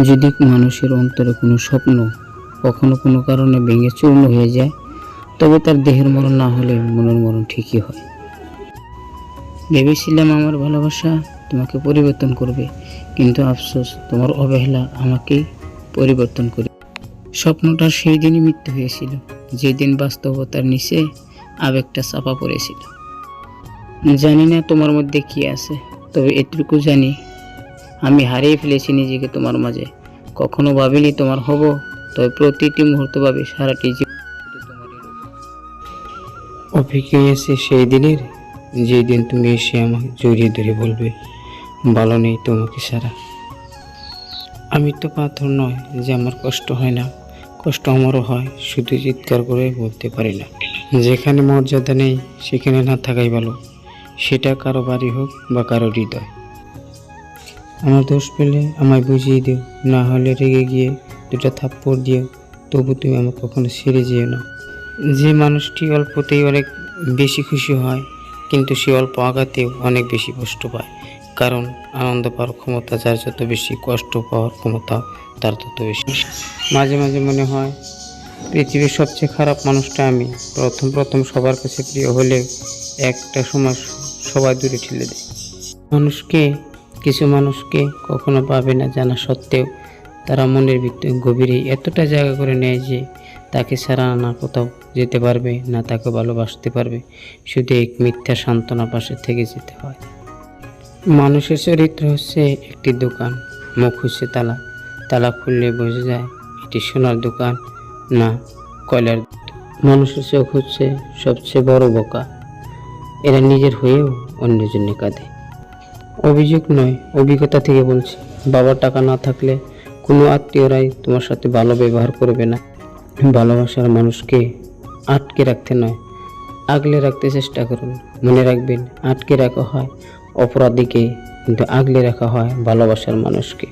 যদি মানুষের অন্তরে কোনো স্বপ্ন কখনো কোনো কারণে ভেঙে চূর্ণ হয়ে যায়, তবে তার দেহের মরণ না হলে মনের মরণ ঠিকই হয়। ভেবেছিলাম আমার ভালোবাসা তোমাকে পরিবর্তন করবে, কিন্তু আফসোস তোমার অবহেলা আমাকেই পরিবর্তন করে। স্বপ্নটার সেই দিনই মৃত্যু হয়েছিল, যেদিন বাস্তবতার নিচে আবেগটা চাপা পড়েছিল। জানি না তোমার মধ্যে কি আছে, তবে এটুকু জানি আমি হারিয়ে ফেলেছি নিজেকে তোমার মাঝে। কখনো ভাবিনি তোমার হব, তবে প্রতিটি মুহূর্ত ভাবি সারাটি জীবন তোমারই রূপ। অপেক্ষায় আছে সেই দিনের, যেই দিন তুমি এসে আমাকে জড়িয়ে ধরে বলবে, ভালো নেই তোমাকে ছাড়া। আমি তো পাথর নয় যে আমার কষ্ট হয় না, কষ্ট আমারও হয়, শুধু চিৎকার করে বলতে পারি না। যেখানে মর্যাদা নেই সেখানে না থাকাই ভালো, সেটা কারো বাড়ি হোক বা কারো হৃদয়। আমার দোষ পেলে আমায় বুঝিয়ে দিও, না হলে রেগে গিয়ে দুটো থাপ্পড় দিও, তবু তুমি আমাকে কখনো ছেড়ে যেও না। যে মানুষটি অল্পতেই অনেক বেশি খুশি হয়, কিন্তু সে অল্প আঘাতেও অনেক বেশি কষ্ট পায়। কারণ আনন্দ পাওয়ার ক্ষমতা যার যত বেশি, কষ্ট পাওয়ার ক্ষমতা তার তত বেশি। মাঝে মাঝে মনে হয় পৃথিবীর সবচেয়ে খারাপ মানুষটা আমি। প্রথম সবার কাছে প্রিয় হলেও একটা সময় সবাই দূরে ঠেলে দেয়। কিছু মানুষকে কখনো পাবে না জানা সত্ত্বেও তারা মনের ভিতরে গভীরে এতটা জায়গা করে নেয় যে তাকে ছাড়া না কোথাও যেতে পারবে, না তাকে ভালোবাসতে পারবে, শুধু এক মিথ্যা সান্ত্বনা পাশে থেকে যেতে হয়। মানুষের চরিত্র হচ্ছে একটি দোকান, মুখ হচ্ছে তালা। তালা খুললে বোঝা যায় এটি সোনার দোকান না কয়লার। মানুষের চোখ হচ্ছে সবচেয়ে বড় বোকা, এরা নিজের হয়েও অন্যের জন্য কাঁদে। অভিযোগ নয়, অভিজ্ঞতা থেকে বলছি। বাবার টাকা না থাকলে কোনো আত্মীয়রাই তোমার সাথে ভালো ব্যবহার করবে না। ভালোবাসার মানুষকে আটকে রাখতে নয়, আগলে রাখতে চেষ্টা করুন। মনে রাখবেন, আটকে রাখা হয় অপরাধীকে, কিন্তু আগলে রাখা হয় ভালোবাসার মানুষকে।